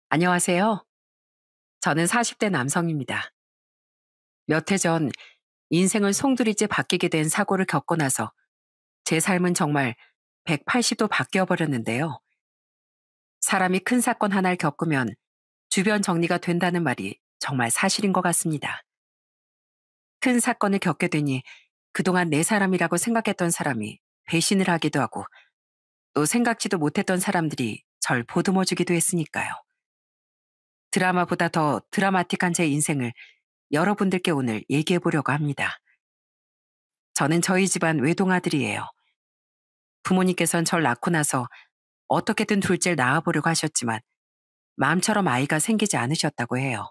안녕하세요. 저는 40대 남성입니다. 몇 해 전 인생을 송두리째 바뀌게 된 사고를 겪고 나서 제 삶은 정말 180도 바뀌어 버렸는데요. 사람이 큰 사건 하나를 겪으면 주변 정리가 된다는 말이 정말 사실인 것 같습니다. 큰 사건을 겪게 되니 그동안 내 사람이라고 생각했던 사람이 배신을 하기도 하고 또 생각지도 못했던 사람들이 절 보듬어 주기도 했으니까요. 드라마보다 더 드라마틱한 제 인생을 여러분들께 오늘 얘기해 보려고 합니다. 저는 저희 집안 외동아들이에요. 부모님께선 절 낳고 나서 어떻게든 둘째를 낳아보려고 하셨지만 마음처럼 아이가 생기지 않으셨다고 해요.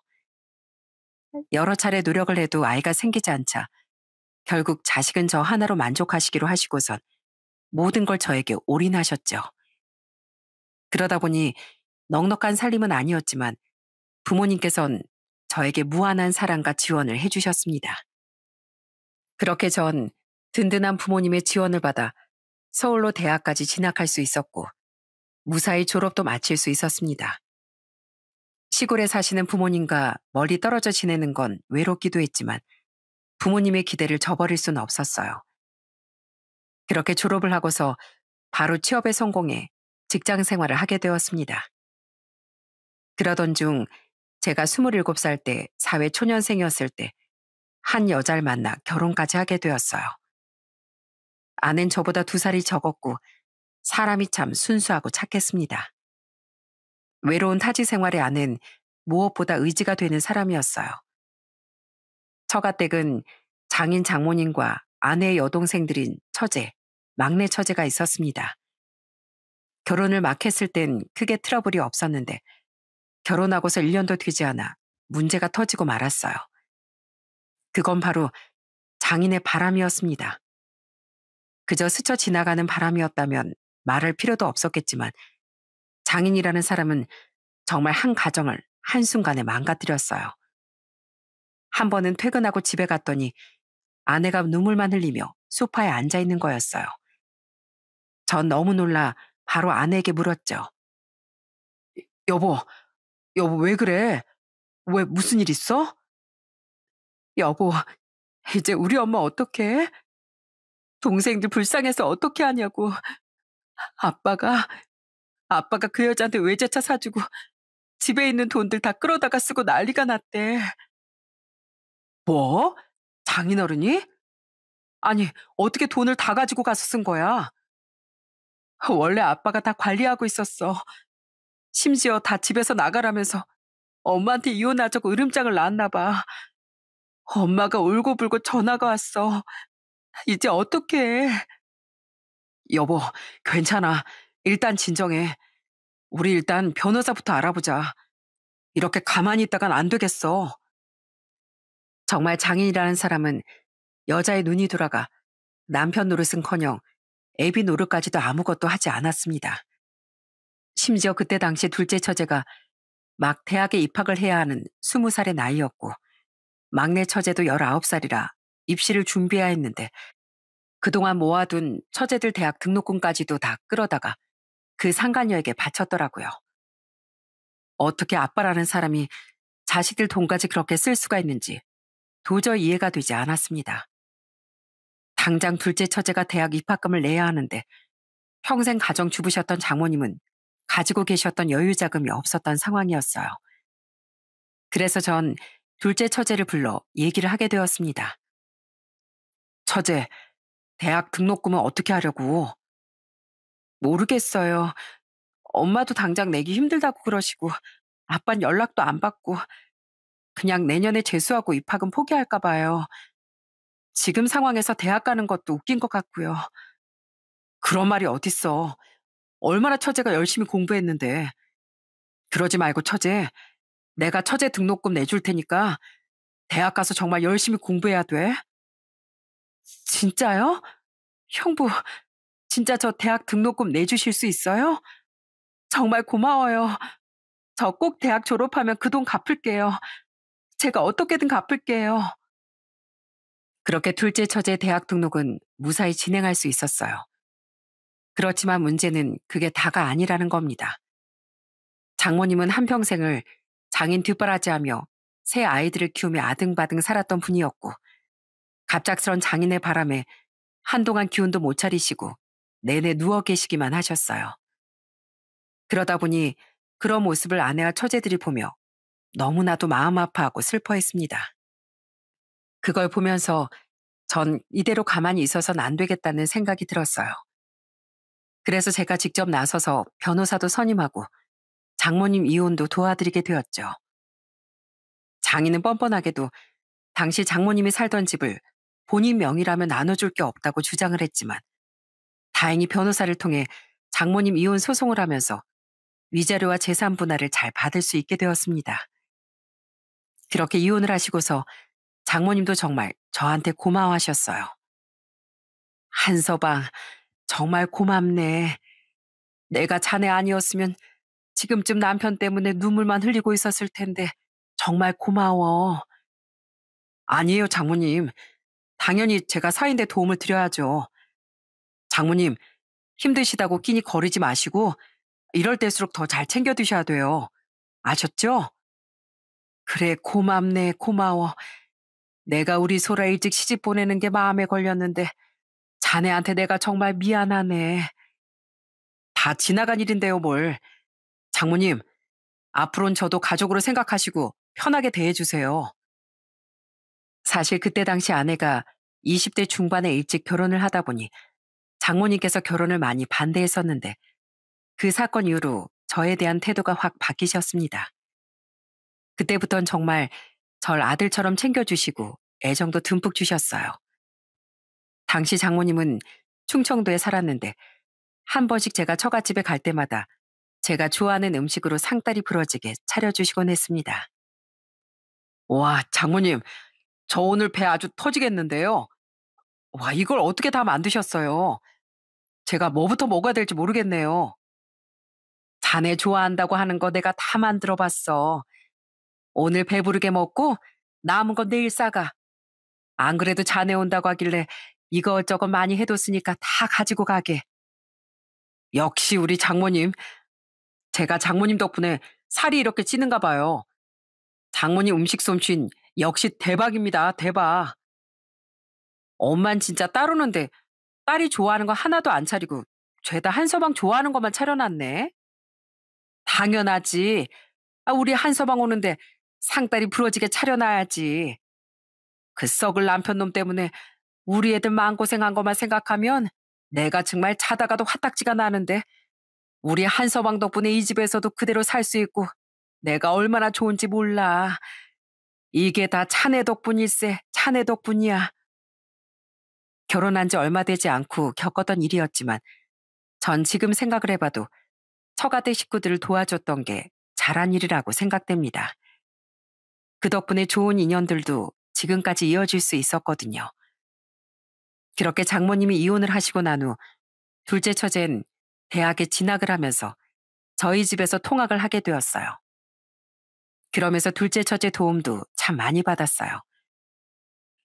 여러 차례 노력을 해도 아이가 생기지 않자 결국 자식은 저 하나로 만족하시기로 하시고선 모든 걸 저에게 올인하셨죠. 그러다 보니 넉넉한 살림은 아니었지만 부모님께선 저에게 무한한 사랑과 지원을 해주셨습니다. 그렇게 전 든든한 부모님의 지원을 받아 서울로 대학까지 진학할 수 있었고 무사히 졸업도 마칠 수 있었습니다. 시골에 사시는 부모님과 멀리 떨어져 지내는 건 외롭기도 했지만 부모님의 기대를 저버릴 수는 없었어요. 그렇게 졸업을 하고서 바로 취업에 성공해 직장 생활을 하게 되었습니다. 그러던 중 제가 27살 때 사회 초년생이었을 때 한 여자를 만나 결혼까지 하게 되었어요. 아는 저보다 2살이 적었고 사람이 참 순수하고 착했습니다. 외로운 타지 생활의 아는 무엇보다 의지가 되는 사람이었어요. 처가댁은 장인 장모님과 아내의 여동생들인 처제, 막내 처제가 있었습니다. 결혼을 막 했을 땐 크게 트러블이 없었는데 결혼하고서 1년도 되지 않아 문제가 터지고 말았어요. 그건 바로 장인의 바람이었습니다. 그저 스쳐 지나가는 바람이었다면 말할 필요도 없었겠지만 장인이라는 사람은 정말 한 가정을 한순간에 망가뜨렸어요. 한 번은 퇴근하고 집에 갔더니 아내가 눈물만 흘리며 소파에 앉아 있는 거였어요. 전 너무 놀라 바로 아내에게 물었죠. 여보, 여보 왜 그래? 왜 무슨 일 있어? 여보, 이제 우리 엄마 어떡해? 동생들 불쌍해서 어떻게 하냐고. 아빠가, 아빠가 그 여자한테 외제차 사주고 집에 있는 돈들 다 끌어다가 쓰고 난리가 났대. 뭐? 장인어른이? 아니, 어떻게 돈을 다 가지고 가서 쓴 거야? 원래 아빠가 다 관리하고 있었어. 심지어 다 집에서 나가라면서 엄마한테 이혼하자고 으름장을 놨나 봐. 엄마가 울고불고 전화가 왔어. 이제 어떡해. 여보, 괜찮아. 일단 진정해. 우리 일단 변호사부터 알아보자. 이렇게 가만히 있다간 안 되겠어. 정말 장인이라는 사람은 여자의 눈이 돌아가 남편 노릇은커녕 애비 노릇까지도 아무것도 하지 않았습니다. 심지어 그때 당시 둘째 처제가 막 대학에 입학을 해야 하는 20살의 나이였고 막내 처제도 19살이라 입시를 준비해야 했는데 그동안 모아둔 처제들 대학 등록금까지도 다 끌어다가 그 상간녀에게 바쳤더라고요. 어떻게 아빠라는 사람이 자식들 돈까지 그렇게 쓸 수가 있는지 도저히 이해가 되지 않았습니다. 당장 둘째 처제가 대학 입학금을 내야 하는데 평생 가정주부셨던 장모님은 가지고 계셨던 여유 자금이 없었던 상황이었어요. 그래서 전 둘째 처제를 불러 얘기를 하게 되었습니다. 처제, 대학 등록금은 어떻게 하려고? 모르겠어요. 엄마도 당장 내기 힘들다고 그러시고 아빤 연락도 안 받고 그냥 내년에 재수하고 입학은 포기할까 봐요. 지금 상황에서 대학 가는 것도 웃긴 것 같고요. 그런 말이 어딨어. 얼마나 처제가 열심히 공부했는데. 그러지 말고 처제, 내가 처제 등록금 내줄 테니까 대학 가서 정말 열심히 공부해야 돼. 진짜요? 형부, 진짜 저 대학 등록금 내주실 수 있어요? 정말 고마워요. 저 꼭 대학 졸업하면 그 돈 갚을게요. 제가 어떻게든 갚을게요. 그렇게 둘째 처제 대학 등록은 무사히 진행할 수 있었어요. 그렇지만 문제는 그게 다가 아니라는 겁니다. 장모님은 한평생을 장인 뒷바라지하며 새 아이들을 키우며 아등바등 살았던 분이었고 갑작스런 장인의 바람에 한동안 기운도 못 차리시고 내내 누워 계시기만 하셨어요. 그러다 보니 그런 모습을 아내와 처제들이 보며 너무나도 마음 아파하고 슬퍼했습니다. 그걸 보면서 전 이대로 가만히 있어서는 안 되겠다는 생각이 들었어요. 그래서 제가 직접 나서서 변호사도 선임하고 장모님 이혼도 도와드리게 되었죠. 장인은 뻔뻔하게도 당시 장모님이 살던 집을 본인 명의라면 나눠줄 게 없다고 주장을 했지만 다행히 변호사를 통해 장모님 이혼 소송을 하면서 위자료와 재산 분할을 잘 받을 수 있게 되었습니다. 그렇게 이혼을 하시고서 장모님도 정말 저한테 고마워하셨어요. 한서방, 정말 고맙네. 내가 자네 아니었으면 지금쯤 남편 때문에 눈물만 흘리고 있었을 텐데 정말 고마워. 아니에요, 장모님. 당연히 제가 사인데 도움을 드려야죠. 장모님, 힘드시다고 끼니 거리지 마시고 이럴 때일수록 더 잘 챙겨 드셔야 돼요. 아셨죠? 그래, 고맙네, 고마워. 내가 우리 소라 일찍 시집 보내는 게 마음에 걸렸는데 자네한테 내가 정말 미안하네. 다 지나간 일인데요, 뭘. 장모님, 앞으로는 저도 가족으로 생각하시고 편하게 대해주세요. 사실 그때 당시 아내가 20대 중반에 일찍 결혼을 하다 보니 장모님께서 결혼을 많이 반대했었는데 그 사건 이후로 저에 대한 태도가 확 바뀌셨습니다. 그때부턴 정말 절 아들처럼 챙겨주시고 애정도 듬뿍 주셨어요. 당시 장모님은 충청도에 살았는데 한 번씩 제가 처갓집에 갈 때마다 제가 좋아하는 음식으로 상다리 부러지게 차려주시곤 했습니다. 와, 장모님, 저 오늘 배 아주 터지겠는데요. 와, 이걸 어떻게 다 만드셨어요? 제가 뭐부터 먹어야 될지 모르겠네요. 자네 좋아한다고 하는 거 내가 다 만들어 봤어. 오늘 배부르게 먹고 남은 건 내일 싸가. 안 그래도 자네 온다고 하길래 이것저것 많이 해뒀으니까 다 가지고 가게. 역시 우리 장모님. 제가 장모님 덕분에 살이 이렇게 찌는가 봐요. 장모님 음식 솜씨는 역시 대박입니다. 대박. 엄만 진짜 따로는데 딸이 좋아하는 거 하나도 안 차리고 죄다 한서방 좋아하는 것만 차려놨네. 당연하지. 우리 한서방 오는데 상다리 부러지게 차려놔야지. 그 썩을 남편 놈 때문에 우리 애들 마음고생한 것만 생각하면 내가 정말 자다가도 화딱지가 나는데 우리 한서방 덕분에 이 집에서도 그대로 살 수 있고 내가 얼마나 좋은지 몰라. 이게 다 차네 덕분일세. 차네 덕분이야. 결혼한 지 얼마 되지 않고 겪었던 일이었지만 전 지금 생각을 해봐도 처가댁 식구들을 도와줬던 게 잘한 일이라고 생각됩니다. 그 덕분에 좋은 인연들도 지금까지 이어질 수 있었거든요. 그렇게 장모님이 이혼을 하시고 난 후 둘째 처제는 대학에 진학을 하면서 저희 집에서 통학을 하게 되었어요. 그러면서 둘째 처제 도움도 참 많이 받았어요.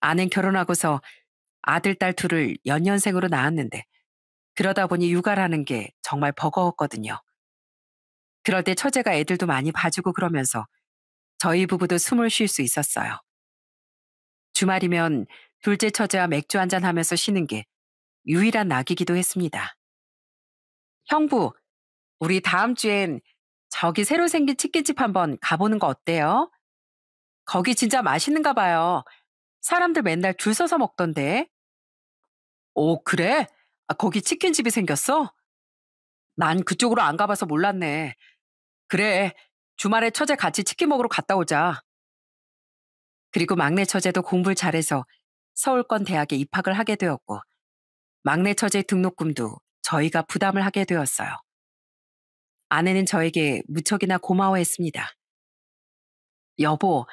아낸 결혼하고서 아들, 딸 둘을 연년생으로 낳았는데 그러다 보니 육아라는 게 정말 버거웠거든요. 그럴 때 처제가 애들도 많이 봐주고 그러면서 저희 부부도 숨을 쉴 수 있었어요. 주말이면 둘째 처제와 맥주 한잔 하면서 쉬는 게 유일한 낙이기도 했습니다. 형부, 우리 다음 주엔 저기 새로 생긴 치킨집 한번 가보는 거 어때요? 거기 진짜 맛있는가 봐요. 사람들 맨날 줄 서서 먹던데. 오, 그래? 거기 치킨집이 생겼어? 난 그쪽으로 안 가봐서 몰랐네. 그래, 주말에 처제 같이 치킨 먹으러 갔다 오자. 그리고 막내 처제도 공부를 잘해서 서울권 대학에 입학을 하게 되었고 막내 처제 등록금도 저희가 부담을 하게 되었어요. 아내는 저에게 무척이나 고마워했습니다. 여보,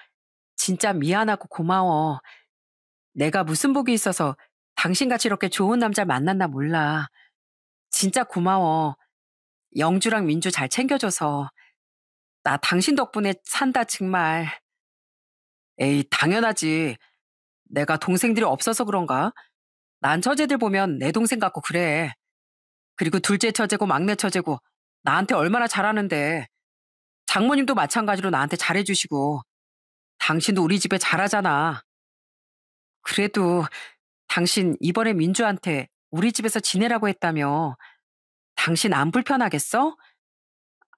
진짜 미안하고 고마워. 내가 무슨 복이 있어서 당신같이 이렇게 좋은 남자 만났나 몰라. 진짜 고마워. 영주랑 민주 잘 챙겨줘서. 나 당신 덕분에 산다 정말. 에이, 당연하지. 내가 동생들이 없어서 그런가? 난 처제들 보면 내 동생 같고 그래. 그리고 둘째 처제고 막내 처제고 나한테 얼마나 잘하는데. 장모님도 마찬가지로 나한테 잘해주시고, 당신도 우리 집에 잘하잖아. 그래도 당신 이번에 민주한테 우리 집에서 지내라고 했다며. 당신 안 불편하겠어?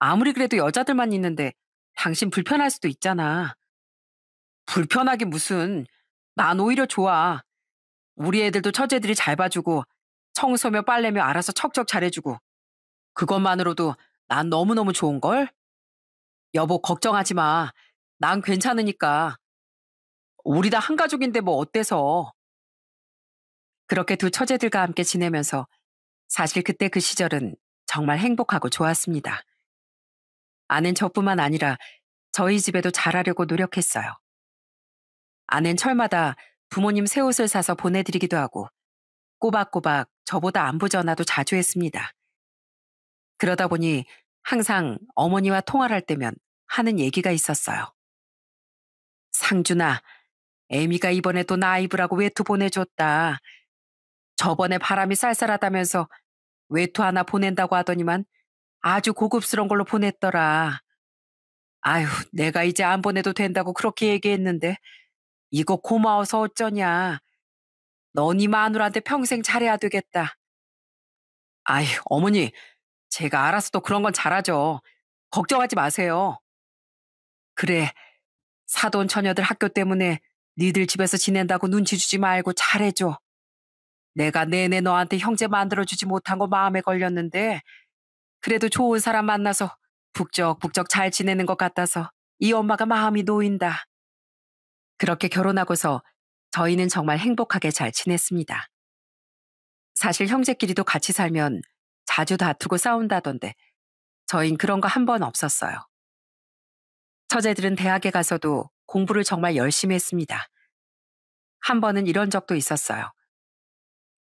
아무리 그래도 여자들만 있는데 당신 불편할 수도 있잖아. 불편하긴 무슨. 난 오히려 좋아. 우리 애들도 처제들이 잘 봐주고 청소며 빨래며 알아서 척척 잘해주고 그것만으로도 난 너무너무 좋은걸? 여보 걱정하지 마. 난 괜찮으니까. 우리 다 한 가족인데 뭐 어때서. 그렇게 두 처제들과 함께 지내면서 사실 그때 그 시절은 정말 행복하고 좋았습니다. 아는 저뿐만 아니라 저희 집에도 잘하려고 노력했어요. 아는 철마다 부모님 새 옷을 사서 보내드리기도 하고 꼬박꼬박 저보다 안부 전화도 자주 했습니다. 그러다 보니 항상 어머니와 통화를 할 때면 하는 얘기가 있었어요. 상준아, 애미가 이번에 또 나 입으라고 외투 보내줬다. 저번에 바람이 쌀쌀하다면서 외투 하나 보낸다고 하더니만 아주 고급스러운 걸로 보냈더라. 아휴, 내가 이제 안 보내도 된다고 그렇게 얘기했는데 이거 고마워서 어쩌냐. 넌 이 마누라한테 평생 잘해야 되겠다. 아휴, 어머니, 제가 알아서 또 그런 건 잘하죠. 걱정하지 마세요. 그래, 사돈 처녀들 학교 때문에 니들 집에서 지낸다고 눈치 주지 말고 잘해줘. 내가 내내 너한테 형제 만들어주지 못한 거 마음에 걸렸는데 그래도 좋은 사람 만나서 북적북적 잘 지내는 것 같아서 이 엄마가 마음이 놓인다. 그렇게 결혼하고서 저희는 정말 행복하게 잘 지냈습니다. 사실 형제끼리도 같이 살면 자주 다투고 싸운다던데 저흰 그런 거 한 번 없었어요. 처제들은 대학에 가서도 공부를 정말 열심히 했습니다. 한 번은 이런 적도 있었어요.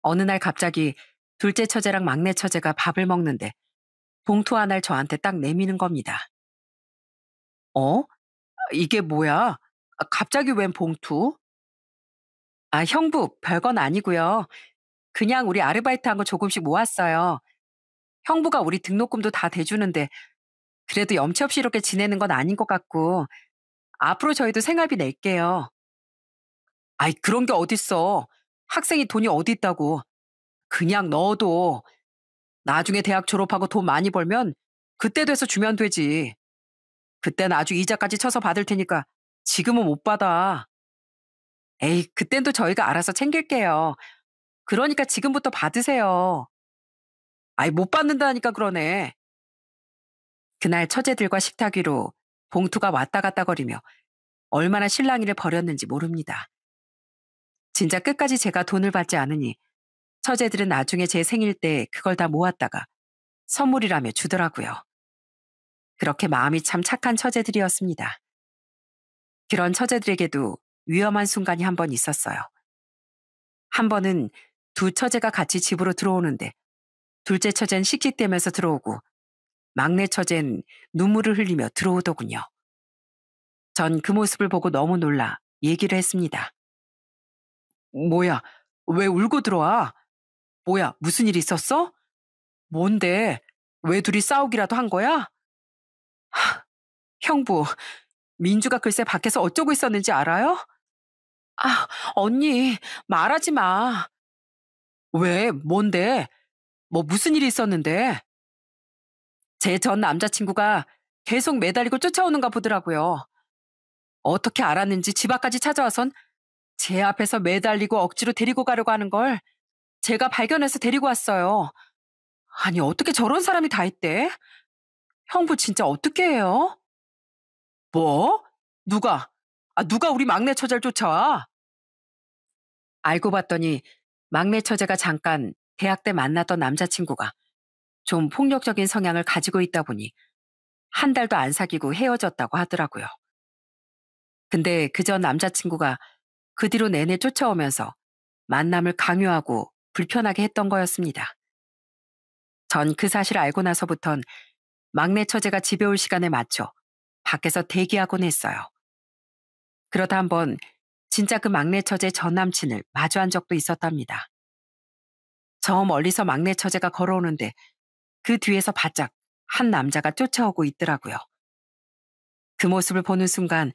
어느 날 갑자기 둘째 처제랑 막내 처제가 밥을 먹는데 봉투 하나를 저한테 딱 내미는 겁니다. 어? 이게 뭐야? 갑자기 웬 봉투? 아, 형부, 별건 아니고요. 그냥 우리 아르바이트 한 거 조금씩 모았어요. 형부가 우리 등록금도 다 대주는데 그래도 염치 없이 이렇게 지내는 건 아닌 것 같고 앞으로 저희도 생활비 낼게요. 아이, 그런 게 어딨어. 학생이 돈이 어디 있다고. 그냥 넣어도 나중에 대학 졸업하고 돈 많이 벌면 그때 돼서 주면 되지. 그땐 아주 이자까지 쳐서 받을 테니까 지금은 못 받아. 에이, 그땐 또 저희가 알아서 챙길게요. 그러니까 지금부터 받으세요. 아이, 못 받는다니까 그러네. 그날 처제들과 식탁 위로 봉투가 왔다 갔다 거리며 얼마나 실랑이를 벌였는지 모릅니다. 진짜 끝까지 제가 돈을 받지 않으니 처제들은 나중에 제 생일 때 그걸 다 모았다가 선물이라며 주더라고요. 그렇게 마음이 참 착한 처제들이었습니다. 그런 처제들에게도 위험한 순간이 한 번 있었어요. 한 번은 두 처제가 같이 집으로 들어오는데 둘째 처제는 씩씩대면서 들어오고 막내 처제는 눈물을 흘리며 들어오더군요. 전 그 모습을 보고 너무 놀라 얘기를 했습니다. 뭐야, 왜 울고 들어와? 뭐야, 무슨 일 있었어? 뭔데? 왜 둘이 싸우기라도 한 거야? 형부, 민주가 글쎄 밖에서 어쩌고 있었는지 알아요? 아, 언니, 말하지 마. 왜? 뭔데? 뭐 무슨 일이 있었는데? 제 전 남자친구가 계속 매달리고 쫓아오는가 보더라고요. 어떻게 알았는지 집 앞까지 찾아와선 제 앞에서 매달리고 억지로 데리고 가려고 하는 걸 제가 발견해서 데리고 왔어요. 아니, 어떻게 저런 사람이 다 있대? 형부 진짜 어떻게 해요? 뭐? 누가? 누가 우리 막내 처제를 쫓아와? 알고 봤더니 막내 처제가 잠깐 대학 때 만났던 남자친구가 좀 폭력적인 성향을 가지고 있다 보니 한 달도 안 사귀고 헤어졌다고 하더라고요. 근데 그 전 남자친구가 그 뒤로 내내 쫓아오면서 만남을 강요하고 불편하게 했던 거였습니다. 전 그 사실을 알고 나서부턴 막내 처제가 집에 올 시간에 맞춰 밖에서 대기하곤 했어요. 그러다 한번 진짜 그 막내 처제 전 남친을 마주한 적도 있었답니다. 저 멀리서 막내 처제가 걸어오는데 그 뒤에서 바짝 한 남자가 쫓아오고 있더라고요. 그 모습을 보는 순간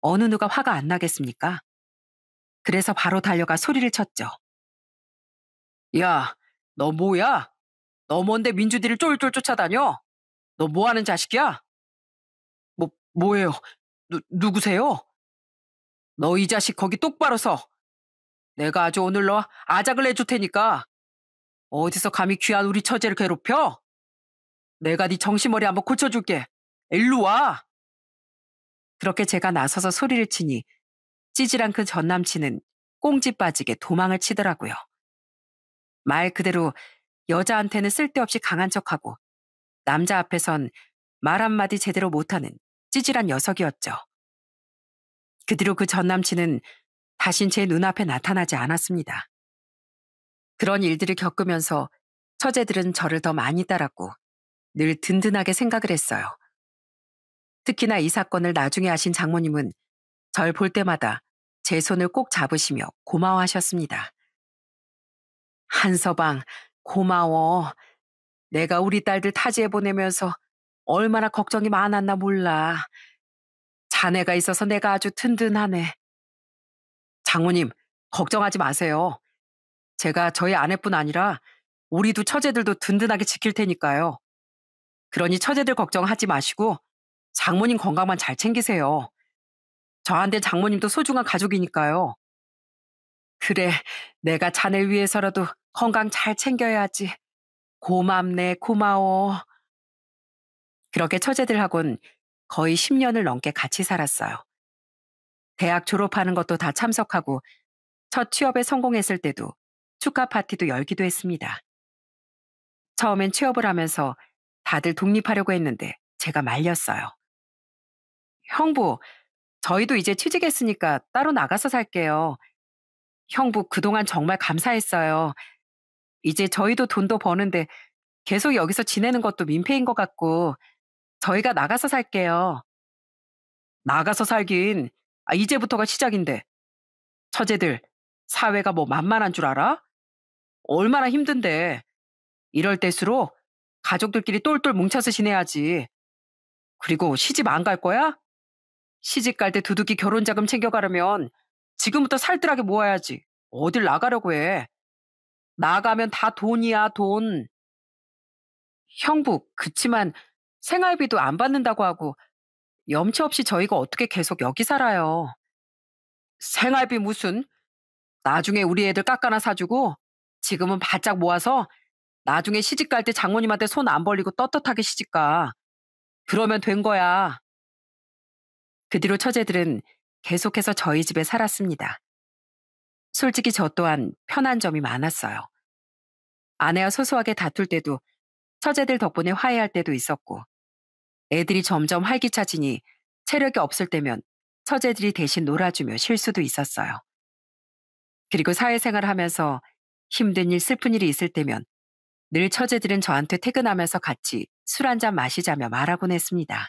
어느 누가 화가 안 나겠습니까? 그래서 바로 달려가 소리를 쳤죠. 야, 너 뭐야? 너 뭔데 민주디를 쫄쫄 쫓아다녀? 너 뭐 하는 자식이야? 뭐예요? 누구세요? 너 이 자식 거기 똑바로 서. 내가 아주 오늘 너 아작을 내줄 테니까. 어디서 감히 귀한 우리 처제를 괴롭혀? 내가 네 정신머리 한번 고쳐줄게. 일로 와. 그렇게 제가 나서서 소리를 치니 찌질한 그 전남친은 꽁지 빠지게 도망을 치더라고요. 말 그대로 여자한테는 쓸데없이 강한 척하고 남자 앞에선 말 한마디 제대로 못하는 찌질한 녀석이었죠. 그 뒤로 그 전남친은 다신 제 눈앞에 나타나지 않았습니다. 그런 일들을 겪으면서 처제들은 저를 더 많이 따랐고 늘 든든하게 생각을 했어요. 특히나 이 사건을 나중에 아신 장모님은 절 볼 때마다 제 손을 꼭 잡으시며 고마워하셨습니다. 한서방, 고마워. 내가 우리 딸들 타지에 보내면서 얼마나 걱정이 많았나 몰라. 자네가 있어서 내가 아주 든든하네. 장모님, 걱정하지 마세요. 제가 저희 아내뿐 아니라 우리 두 처제들도 든든하게 지킬 테니까요. 그러니 처제들 걱정하지 마시고 장모님 건강만 잘 챙기세요. 저한테 장모님도 소중한 가족이니까요. 그래, 내가 자네 위해서라도 건강 잘 챙겨야지. 고맙네, 고마워. 그렇게 처제들하고는 거의 10년을 넘게 같이 살았어요. 대학 졸업하는 것도 다 참석하고 첫 취업에 성공했을 때도 축하 파티도 열기도 했습니다. 처음엔 취업을 하면서 다들 독립하려고 했는데 제가 말렸어요. 형부, 저희도 이제 취직했으니까 따로 나가서 살게요. 형부, 그동안 정말 감사했어요. 이제 저희도 돈도 버는데 계속 여기서 지내는 것도 민폐인 것 같고 저희가 나가서 살게요. 나가서 살긴. 이제부터가 시작인데. 처제들, 사회가 뭐 만만한 줄 알아? 얼마나 힘든데. 이럴 때수록 가족들끼리 똘똘 뭉쳐서 지내야지. 그리고 시집 안 갈 거야? 시집 갈 때 두둑이 결혼 자금 챙겨가려면 지금부터 살뜰하게 모아야지. 어딜 나가려고 해. 나가면 다 돈이야, 돈. 형부, 그치만 생활비도 안 받는다고 하고 염치 없이 저희가 어떻게 계속 여기 살아요. 생활비 무슨? 나중에 우리 애들 깎아나 사주고 지금은 바짝 모아서 나중에 시집 갈 때 장모님한테 손 안 벌리고 떳떳하게 시집 가. 그러면 된 거야. 그 뒤로 처제들은 계속해서 저희 집에 살았습니다. 솔직히 저 또한 편한 점이 많았어요. 아내와 소소하게 다툴 때도 처제들 덕분에 화해할 때도 있었고 애들이 점점 활기차지니 체력이 없을 때면 처제들이 대신 놀아주며 쉴 수도 있었어요. 그리고 사회생활을 하면서 힘든 일, 슬픈 일이 있을 때면 늘 처제들은 저한테 퇴근하면서 같이 술 한잔 마시자며 말하곤 했습니다.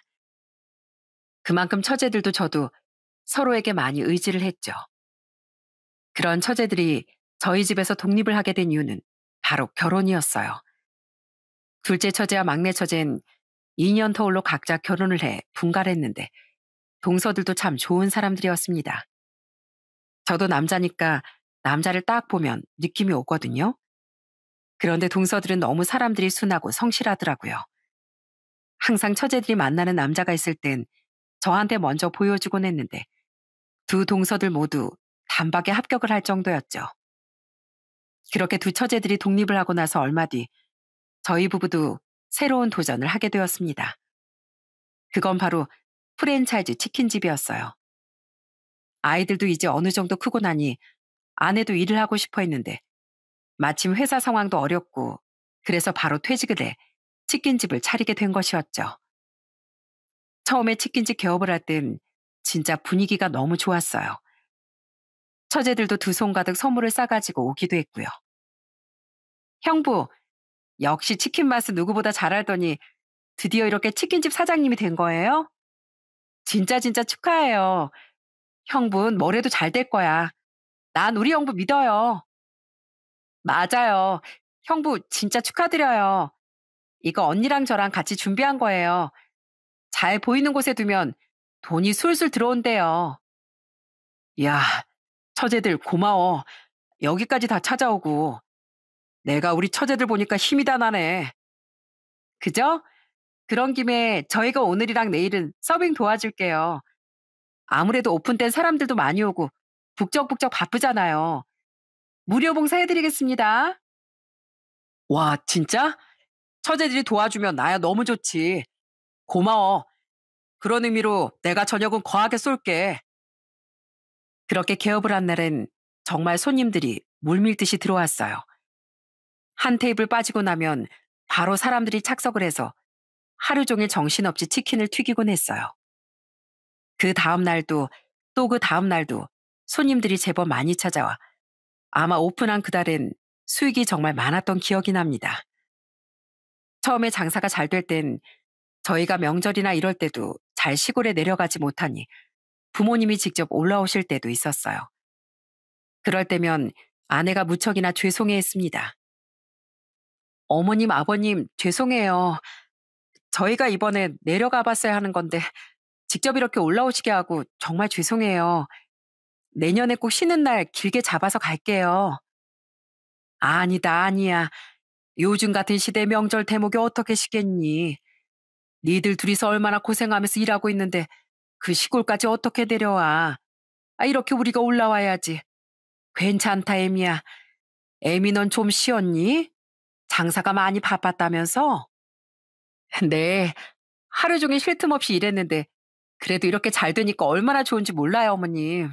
그만큼 처제들도 저도 서로에게 많이 의지를 했죠. 그런 처제들이 저희 집에서 독립을 하게 된 이유는 바로 결혼이었어요. 둘째 처제와 막내 처제는 2년 터울로 각자 결혼을 해 분가를 했는데 동서들도 참 좋은 사람들이었습니다. 저도 남자니까 남자를 딱 보면 느낌이 오거든요. 그런데 동서들은 너무 사람들이 순하고 성실하더라고요. 항상 처제들이 만나는 남자가 있을 땐 저한테 먼저 보여주곤 했는데 두 동서들 모두 단박에 합격을 할 정도였죠. 그렇게 두 처제들이 독립을 하고 나서 얼마 뒤 저희 부부도 새로운 도전을 하게 되었습니다. 그건 바로 프랜차이즈 치킨집이었어요. 아이들도 이제 어느 정도 크고 나니 아내도 일을 하고 싶어 했는데 마침 회사 상황도 어렵고 그래서 바로 퇴직을 해 치킨집을 차리게 된 것이었죠. 처음에 치킨집 개업을 할 땐 진짜 분위기가 너무 좋았어요. 처제들도 두 손 가득 선물을 싸가지고 오기도 했고요. 형부, 역시 치킨 맛을 누구보다 잘 알더니 드디어 이렇게 치킨집 사장님이 된 거예요? 진짜 축하해요. 형부는 뭐래도 잘 될 거야. 난 우리 형부 믿어요. 맞아요. 형부 진짜 축하드려요. 이거 언니랑 저랑 같이 준비한 거예요. 잘 보이는 곳에 두면 돈이 술술 들어온대요. 야, 처제들 고마워. 여기까지 다 찾아오고. 내가 우리 처제들 보니까 힘이 다 나네. 그죠? 그런 김에 저희가 오늘이랑 내일은 서빙 도와줄게요. 아무래도 오픈 땐 사람들도 많이 오고 북적북적 바쁘잖아요. 무료 봉사 해드리겠습니다. 와, 진짜? 처제들이 도와주면 나야 너무 좋지. 고마워. 그런 의미로 내가 저녁은 거하게 쏠게. 그렇게 개업을 한 날엔 정말 손님들이 물밀듯이 들어왔어요. 한 테이블 빠지고 나면 바로 사람들이 착석을 해서 하루 종일 정신없이 치킨을 튀기곤 했어요. 그 다음 날도 또 그 다음 날도 손님들이 제법 많이 찾아와 아마 오픈한 그달엔 수익이 정말 많았던 기억이 납니다. 처음에 장사가 잘 될 땐 저희가 명절이나 이럴 때도 잘 시골에 내려가지 못하니 부모님이 직접 올라오실 때도 있었어요. 그럴 때면 아내가 무척이나 죄송해했습니다. 어머님, 아버님, 죄송해요. 저희가 이번에 내려가 봤어야 하는 건데 직접 이렇게 올라오시게 하고 정말 죄송해요. 내년에 꼭 쉬는 날 길게 잡아서 갈게요. 아니다, 아니야. 요즘 같은 시대 명절 대목이 어떻게 쉬겠니? 니들 둘이서 얼마나 고생하면서 일하고 있는데 그 시골까지 어떻게 내려와? 아, 이렇게 우리가 올라와야지. 괜찮다, 애미야. 애미 넌 좀 쉬었니? 장사가 많이 바빴다면서? 네, 하루 종일 쉴 틈 없이 일했는데 그래도 이렇게 잘 되니까 얼마나 좋은지 몰라요, 어머님.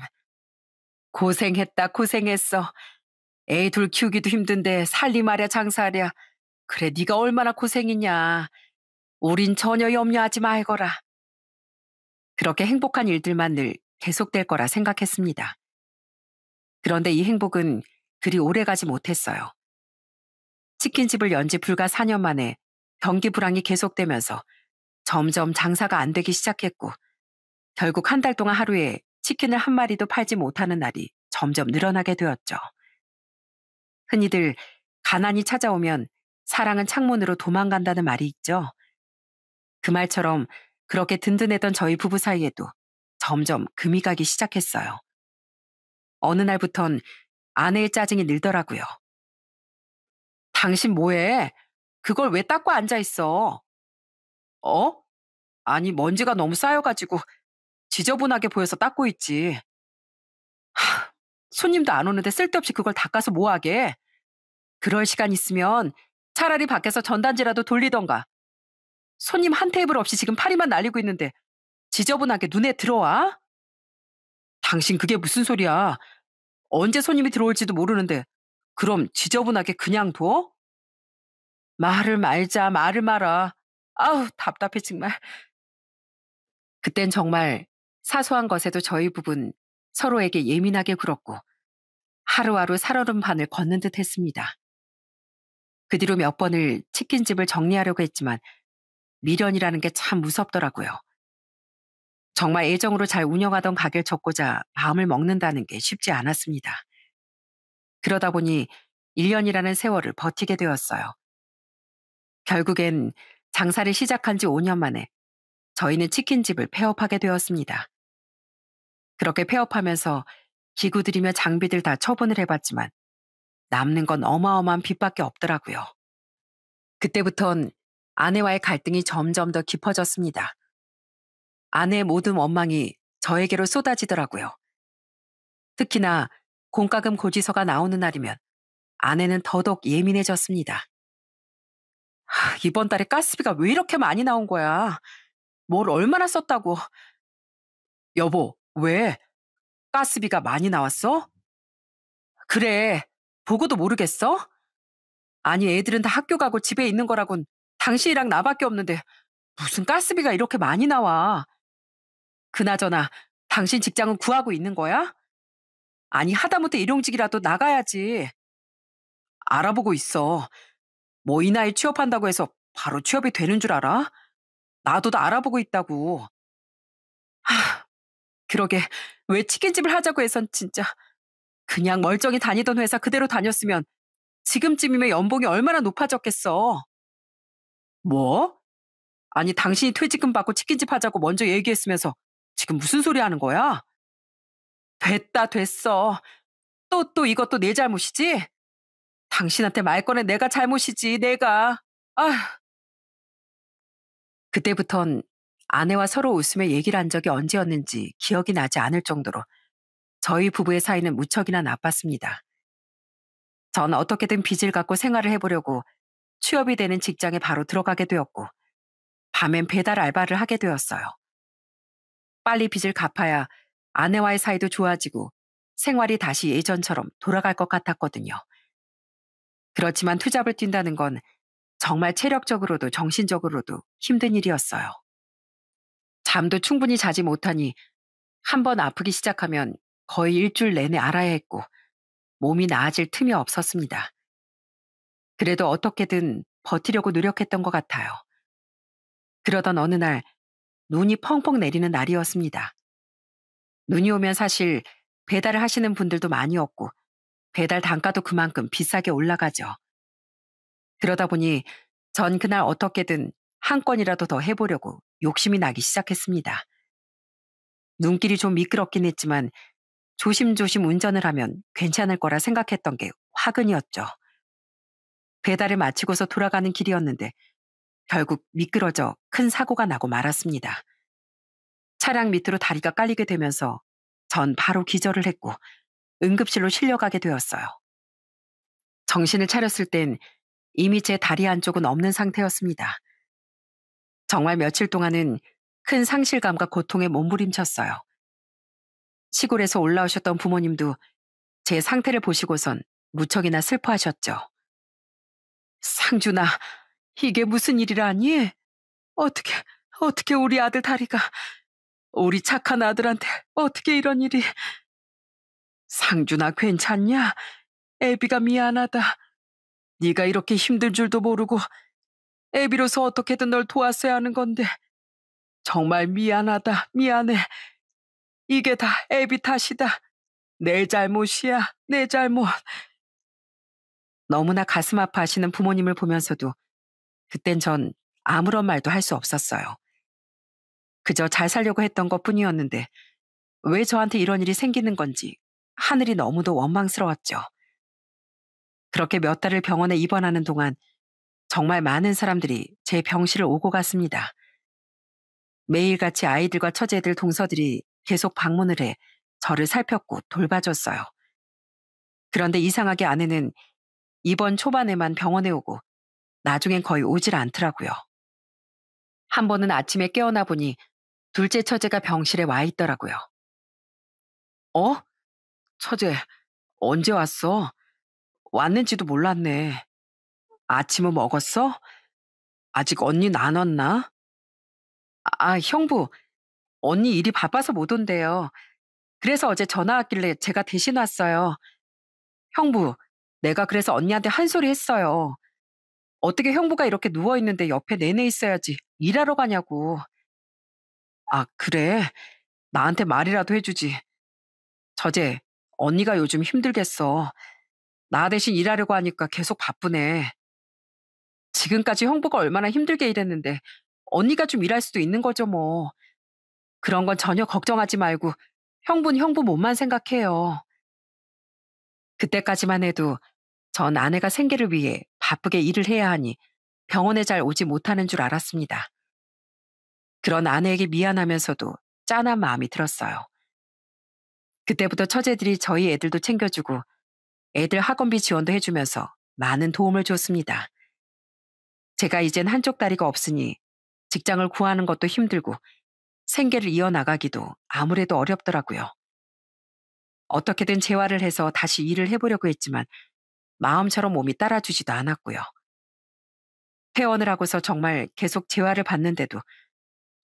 고생했다, 고생했어. 애 둘 키우기도 힘든데 살림하랴 장사하랴. 그래, 네가 얼마나 고생이냐. 우린 전혀 염려하지 말거라. 그렇게 행복한 일들만 늘 계속될 거라 생각했습니다. 그런데 이 행복은 그리 오래가지 못했어요. 치킨집을 연지 불과 4년 만에 경기 불황이 계속되면서 점점 장사가 안 되기 시작했고 결국 한 달 동안 하루에 치킨을 한 마리도 팔지 못하는 날이 점점 늘어나게 되었죠. 흔히들 가난이 찾아오면 사랑은 창문으로 도망간다는 말이 있죠. 그 말처럼 그렇게 든든했던 저희 부부 사이에도 점점 금이 가기 시작했어요. 어느 날부턴 아내의 짜증이 늘더라고요. 당신 뭐해? 그걸 왜 닦고 앉아 있어? 어? 아니, 먼지가 너무 쌓여가지고 지저분하게 보여서 닦고 있지. 손님도 안 오는데 쓸데없이 그걸 닦아서 뭐하게? 그럴 시간 있으면 차라리 밖에서 전단지라도 돌리던가. 손님 한 테이블 없이 지금 파리만 날리고 있는데 지저분하게 눈에 들어와? 당신 그게 무슨 소리야? 언제 손님이 들어올지도 모르는데 그럼 지저분하게 그냥 둬? 말을 말자, 말을 말아. 아우, 답답해 정말. 그땐 정말 사소한 것에도 저희 부분 서로에게 예민하게 굴었고 하루하루 살얼음판을 걷는 듯 했습니다. 그 뒤로 몇 번을 치킨집을 정리하려고 했지만 미련이라는 게 참 무섭더라고요. 정말 애정으로 잘 운영하던 가게를 접고자 마음을 먹는다는 게 쉽지 않았습니다. 그러다 보니 1년이라는 세월을 버티게 되었어요. 결국엔 장사를 시작한 지 5년 만에 저희는 치킨집을 폐업하게 되었습니다. 그렇게 폐업하면서 기구들이며 장비들 다 처분을 해봤지만 남는 건 어마어마한 빚밖에 없더라고요. 그때부턴 아내와의 갈등이 점점 더 깊어졌습니다. 아내의 모든 원망이 저에게로 쏟아지더라고요. 특히나 공과금 고지서가 나오는 날이면 아내는 더더욱 예민해졌습니다. 이번 달에 가스비가 왜 이렇게 많이 나온 거야? 뭘 얼마나 썼다고? 여보, 왜? 가스비가 많이 나왔어? 그래, 보고도 모르겠어? 아니, 애들은 다 학교 가고 집에 있는 거라곤 당신이랑 나밖에 없는데 무슨 가스비가 이렇게 많이 나와? 그나저나 당신 직장은 구하고 있는 거야? 아니, 하다못해 일용직이라도 나가야지. 알아보고 있어. 뭐 이 나이 취업한다고 해서 바로 취업이 되는 줄 알아? 나도 다 알아보고 있다고. 그러게, 왜 치킨집을 하자고 해선 진짜 그냥 멀쩡히 다니던 회사 그대로 다녔으면 지금쯤이면 연봉이 얼마나 높아졌겠어. 뭐? 아니, 당신이 퇴직금 받고 치킨집 하자고 먼저 얘기했으면서 지금 무슨 소리 하는 거야? 됐다, 됐어. 또 이것도 내 잘못이지? 당신한테 말 꺼낸 내가 잘못이지, 내가. 아휴. 그때부턴 아내와 서로 웃으며 얘기를 한 적이 언제였는지 기억이 나지 않을 정도로 저희 부부의 사이는 무척이나 나빴습니다. 전 어떻게든 빚을 갚고 생활을 해보려고 취업이 되는 직장에 바로 들어가게 되었고, 밤엔 배달 알바를 하게 되었어요. 빨리 빚을 갚아야 아내와의 사이도 좋아지고 생활이 다시 예전처럼 돌아갈 것 같았거든요. 그렇지만 투잡을 뛴다는 건 정말 체력적으로도 정신적으로도 힘든 일이었어요. 잠도 충분히 자지 못하니 한 번 아프기 시작하면 거의 일주일 내내 알아야 했고 몸이 나아질 틈이 없었습니다. 그래도 어떻게든 버티려고 노력했던 것 같아요. 그러던 어느 날 눈이 펑펑 내리는 날이었습니다. 눈이 오면 사실 배달을 하시는 분들도 많이 없고 배달 단가도 그만큼 비싸게 올라가죠. 그러다 보니 전 그날 어떻게든 한 건이라도 더 해보려고 욕심이 나기 시작했습니다. 눈길이 좀 미끄럽긴 했지만 조심조심 운전을 하면 괜찮을 거라 생각했던 게 화근이었죠. 배달을 마치고서 돌아가는 길이었는데 결국 미끄러져 큰 사고가 나고 말았습니다. 차량 밑으로 다리가 깔리게 되면서 전 바로 기절을 했고 응급실로 실려가게 되었어요. 정신을 차렸을 땐 이미 제 다리 한쪽은 없는 상태였습니다. 정말 며칠 동안은 큰 상실감과 고통에 몸부림쳤어요. 시골에서 올라오셨던 부모님도 제 상태를 보시고선 무척이나 슬퍼하셨죠. 상준아, 이게 무슨 일이라니? 어떻게, 어떻게 우리 아들 다리가, 우리 착한 아들한테 어떻게 이런 일이. 상준아, 괜찮냐? 애비가 미안하다. 네가 이렇게 힘들 줄도 모르고 애비로서 어떻게든 널 도왔어야 하는 건데 정말 미안하다. 미안해. 이게 다 애비 탓이다. 내 잘못이야. 내 잘못. 너무나 가슴 아파하시는 부모님을 보면서도 그땐 전 아무런 말도 할 수 없었어요. 그저 잘 살려고 했던 것뿐이었는데 왜 저한테 이런 일이 생기는 건지 하늘이 너무도 원망스러웠죠. 그렇게 몇 달을 병원에 입원하는 동안 정말 많은 사람들이 제 병실을 오고 갔습니다. 매일같이 아이들과 처제들 동서들이 계속 방문을 해 저를 살폈고 돌봐줬어요. 그런데 이상하게 아내는 입원 초반에만 병원에 오고 나중엔 거의 오질 않더라고요. 한 번은 아침에 깨어나 보니 둘째 처제가 병실에 와 있더라고요. 어? 처제, 언제 왔어? 왔는지도 몰랐네. 아침은 먹었어? 아직 언니 안 왔나? 형부, 언니 일이 바빠서 못 온대요. 그래서 어제 전화 왔길래 제가 대신 왔어요. 형부, 내가 그래서 언니한테 한 소리 했어요. 어떻게 형부가 이렇게 누워있는데 옆에 내내 있어야지 일하러 가냐고. 그래? 나한테 말이라도 해주지. 저제, 언니가 요즘 힘들겠어. 나 대신 일하려고 하니까 계속 바쁘네. 지금까지 형부가 얼마나 힘들게 일했는데 언니가 좀 일할 수도 있는 거죠 뭐. 그런 건 전혀 걱정하지 말고 형부는 형부 몸만 생각해요. 그때까지만 해도 전 아내가 생계를 위해 바쁘게 일을 해야 하니 병원에 잘 오지 못하는 줄 알았습니다. 그런 아내에게 미안하면서도 짠한 마음이 들었어요. 그때부터 처제들이 저희 애들도 챙겨주고 애들 학원비 지원도 해주면서 많은 도움을 줬습니다. 제가 이젠 한쪽 다리가 없으니 직장을 구하는 것도 힘들고 생계를 이어나가기도 아무래도 어렵더라고요. 어떻게든 재활을 해서 다시 일을 해보려고 했지만 마음처럼 몸이 따라주지도 않았고요. 퇴원을 하고서 정말 계속 재활을 받는데도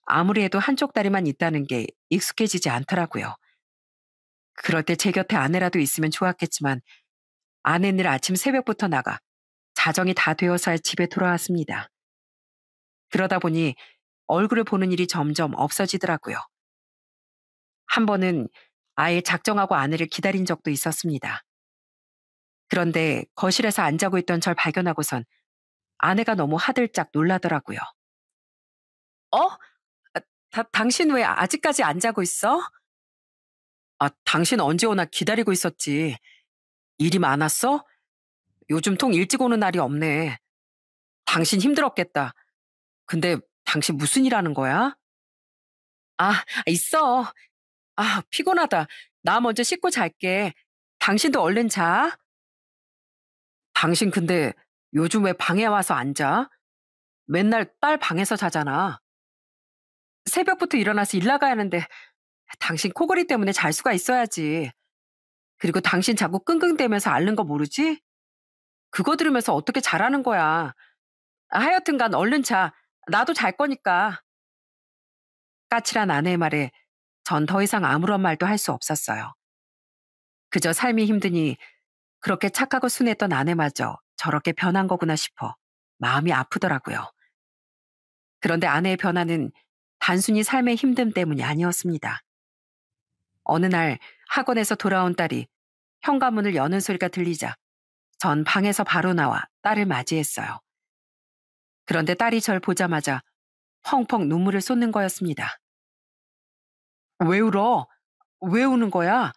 아무리 해도 한쪽 다리만 있다는 게 익숙해지지 않더라고요. 그럴 때 제 곁에 아내라도 있으면 좋았겠지만 아내는 아침 새벽부터 나가 자정이 다 되어서야 집에 돌아왔습니다. 그러다 보니 얼굴을 보는 일이 점점 없어지더라고요. 한 번은 아예 작정하고 아내를 기다린 적도 있었습니다. 그런데 거실에서 안 자고 있던 절 발견하고선 아내가 너무 하들짝 놀라더라고요. 어? 당신 왜 아직까지 안 자고 있어? 당신 언제 오나 기다리고 있었지. 일이 많았어? 요즘 통 일찍 오는 날이 없네. 당신 힘들었겠다. 근데 당신 무슨 일 하는 거야? 있어. 피곤하다. 나 먼저 씻고 잘게. 당신도 얼른 자. 당신 근데 요즘 왜 방에 와서 안 자? 맨날 딸 방에서 자잖아. 새벽부터 일어나서 일 나가야 하는데 당신 코골이 때문에 잘 수가 있어야지. 그리고 당신 자꾸 끙끙대면서 앓는 거 모르지? 그거 들으면서 어떻게 자라는 거야. 하여튼간 얼른 자. 나도 잘 거니까. 까칠한 아내의 말에 전 더 이상 아무런 말도 할 수 없었어요. 그저 삶이 힘드니 그렇게 착하고 순했던 아내마저 저렇게 변한 거구나 싶어 마음이 아프더라고요. 그런데 아내의 변화는 단순히 삶의 힘듦 때문이 아니었습니다. 어느 날 학원에서 돌아온 딸이 현관문을 여는 소리가 들리자 전 방에서 바로 나와 딸을 맞이했어요. 그런데 딸이 절 보자마자 펑펑 눈물을 쏟는 거였습니다. 왜 울어? 왜 우는 거야?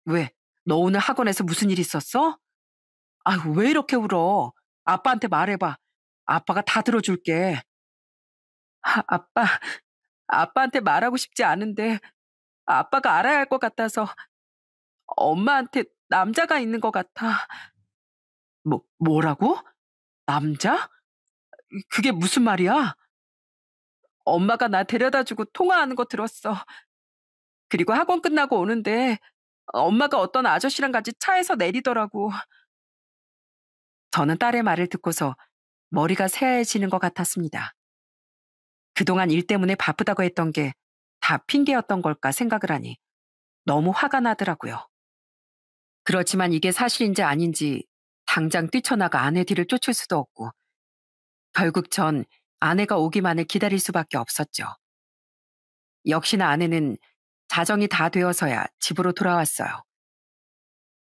왜? 너 오늘 학원에서 무슨 일 있었어? 아유, 왜 이렇게 울어? 아빠한테 말해봐. 아빠가 다 들어줄게. 아빠, 아빠한테 말하고 싶지 않은데 아빠가 알아야 할 것 같아서 엄마한테 남자가 있는 것 같아. 뭐라고? 남자? 그게 무슨 말이야? 엄마가 나 데려다 주고 통화하는 거 들었어. 그리고 학원 끝나고 오는데 엄마가 어떤 아저씨랑 같이 차에서 내리더라고. 저는 딸의 말을 듣고서 머리가 새하얘지는 것 같았습니다. 그동안 일 때문에 바쁘다고 했던 게 다 핑계였던 걸까 생각을 하니 너무 화가 나더라고요. 그렇지만 이게 사실인지 아닌지 당장 뛰쳐나가 아내 뒤를 쫓을 수도 없고 결국 전 아내가 오기만을 기다릴 수밖에 없었죠. 역시나 아내는 자정이 다 되어서야 집으로 돌아왔어요.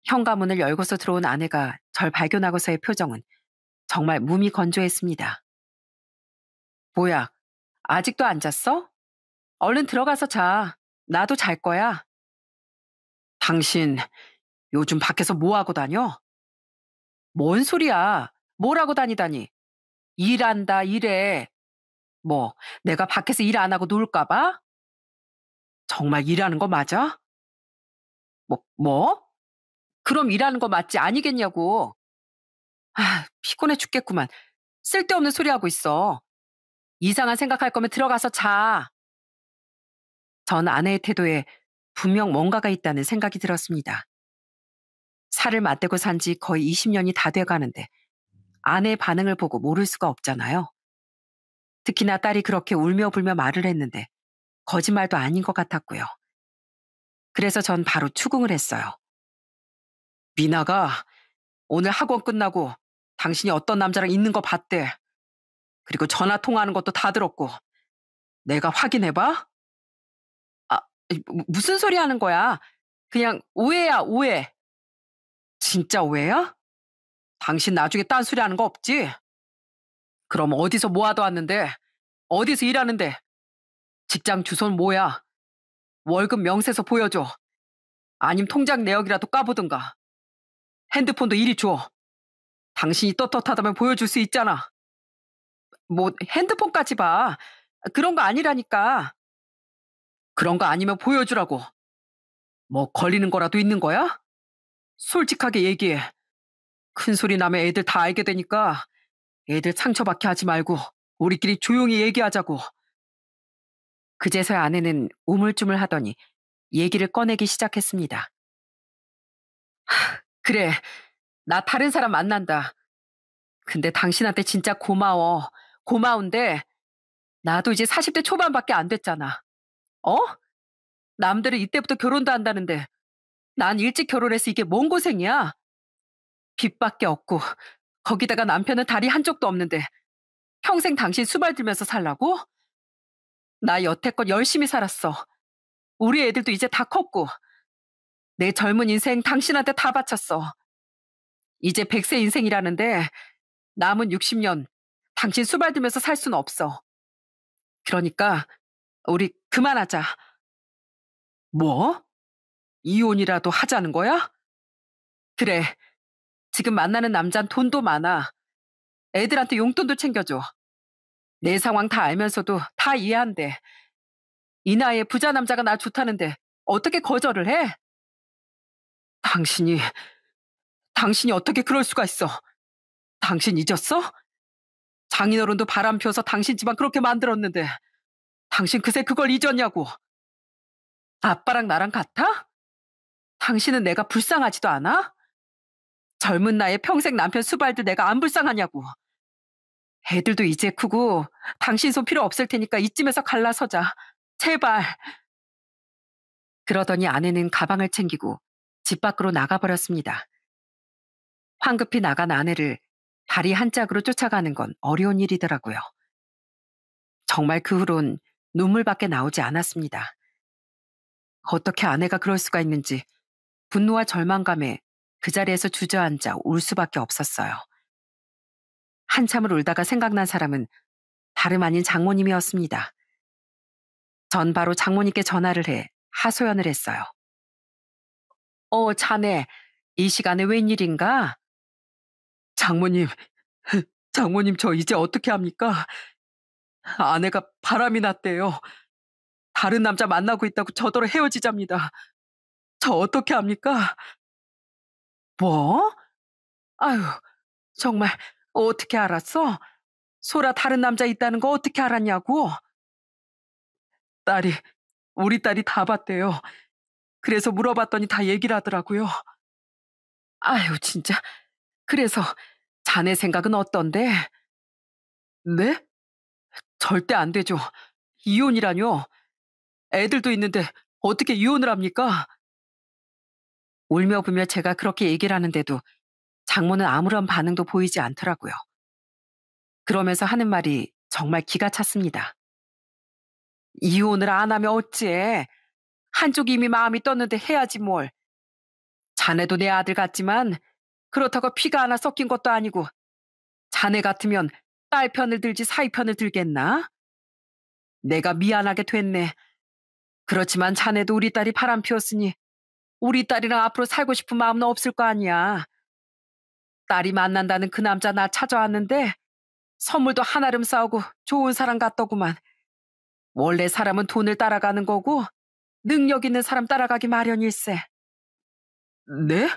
현관문을 열고서 들어온 아내가 절 발견하고서의 표정은 정말 몸이 건조했습니다. 뭐야, 아직도 안 잤어? 얼른 들어가서 자. 나도 잘 거야. 당신 요즘 밖에서 뭐 하고 다녀? 뭔 소리야? 뭘 하고 다니다니? 일한다, 일해. 뭐, 내가 밖에서 일 안 하고 놀까 봐? 정말 일하는 거 맞아? 뭐? 그럼 일하는 거 맞지 아니겠냐고. 피곤해 죽겠구만. 쓸데없는 소리 하고 있어. 이상한 생각할 거면 들어가서 자. 전 아내의 태도에 분명 뭔가가 있다는 생각이 들었습니다. 살을 맞대고 산 지 거의 20년이 다 돼 가는데 아내의 반응을 보고 모를 수가 없잖아요. 특히나 딸이 그렇게 울며 불며 말을 했는데 거짓말도 아닌 것 같았고요. 그래서 전 바로 추궁을 했어요. 미나가 오늘 학원 끝나고 당신이 어떤 남자랑 있는 거 봤대. 그리고 전화 통화하는 것도 다 들었고. 내가 확인해봐? 아, 무슨 소리 하는 거야? 그냥 오해야, 오해. 진짜 오해야? 당신 나중에 딴소리 하는 거 없지? 그럼 어디서 뭐 하다 왔는데? 어디서 일하는데? 직장 주소는 뭐야? 월급 명세서 보여줘. 아님 통장 내역이라도 까보든가. 핸드폰도 이리 줘. 당신이 떳떳하다면 보여줄 수 있잖아. 뭐 핸드폰까지 봐. 그런 거 아니라니까. 그런 거 아니면 보여주라고. 뭐 걸리는 거라도 있는 거야? 솔직하게 얘기해. 큰 소리 나면 애들 다 알게 되니까 애들 상처받게 하지 말고 우리끼리 조용히 얘기하자고. 그제서야 아내는 우물쭈물 하더니 얘기를 꺼내기 시작했습니다. 그래, 나 다른 사람 만난다. 근데 당신한테 진짜 고마워. 고마운데 나도 이제 40대 초반밖에 안 됐잖아. 어? 남들은 이때부터 결혼도 한다는데 난 일찍 결혼해서 이게 뭔 고생이야? 빚밖에 없고 거기다가 남편은 다리 한쪽도 없는데 평생 당신 수발 들면서 살라고? 나 여태껏 열심히 살았어. 우리 애들도 이제 다 컸고 내 젊은 인생 당신한테 다 바쳤어. 이제 100세 인생이라는데 남은 60년 당신 수발 들면서 살 수는 없어. 그러니까 우리 그만하자. 뭐? 이혼이라도 하자는 거야? 그래. 지금 만나는 남잔 돈도 많아. 애들한테 용돈도 챙겨줘. 내 상황 다 알면서도 다 이해한대. 이 나이에 부자 남자가 나 좋다는데 어떻게 거절을 해? 당신이, 당신이 어떻게 그럴 수가 있어? 당신 잊었어? 장인어른도 바람 피워서 당신 집안 그렇게 만들었는데 당신 그새 그걸 잊었냐고. 아빠랑 나랑 같아? 당신은 내가 불쌍하지도 않아? 젊은 나이에 평생 남편 수발들 내가 안 불쌍하냐고. 애들도 이제 크고 당신 손 필요 없을 테니까 이쯤에서 갈라서자. 제발. 그러더니 아내는 가방을 챙기고 집 밖으로 나가버렸습니다. 황급히 나간 아내를 다리 한 짝으로 쫓아가는 건 어려운 일이더라고요. 정말 그 후론 눈물밖에 나오지 않았습니다. 어떻게 아내가 그럴 수가 있는지 분노와 절망감에 그 자리에서 주저앉아 울 수밖에 없었어요. 한참을 울다가 생각난 사람은 다름 아닌 장모님이었습니다. 전 바로 장모님께 전화를 해 하소연을 했어요. 자네, 이 시간에 웬일인가? 장모님, 장모님 저 이제 어떻게 합니까? 아내가 바람이 났대요. 다른 남자 만나고 있다고 저더러 헤어지잡니다. 저 어떻게 합니까? 뭐? 아유, 정말 어떻게 알았어? 소라 다른 남자 있다는 거 어떻게 알았냐고? 딸이, 우리 딸이 다 봤대요. 그래서 물어봤더니 다 얘기를 하더라고요. 아유, 진짜. 그래서 자네 생각은 어떤데? 네? 절대 안 되죠. 이혼이라뇨. 애들도 있는데 어떻게 이혼을 합니까? 울며 불며 제가 그렇게 얘기를 하는데도 장모는 아무런 반응도 보이지 않더라고요. 그러면서 하는 말이 정말 기가 찼습니다. 이혼을 안 하면 어찌해. 한쪽이 이미 마음이 떴는데 해야지 뭘. 자네도 내 아들 같지만 그렇다고 피가 하나 섞인 것도 아니고 자네 같으면 딸 편을 들지 사위 편을 들겠나? 내가 미안하게 됐네. 그렇지만 자네도 우리 딸이 바람 피웠으니 우리 딸이랑 앞으로 살고 싶은 마음은 없을 거 아니야. 딸이 만난다는 그 남자 나 찾아왔는데 선물도 한아름 싸우고 좋은 사람 같더구만. 원래 사람은 돈을 따라가는 거고 능력 있는 사람 따라가기 마련일세. 네?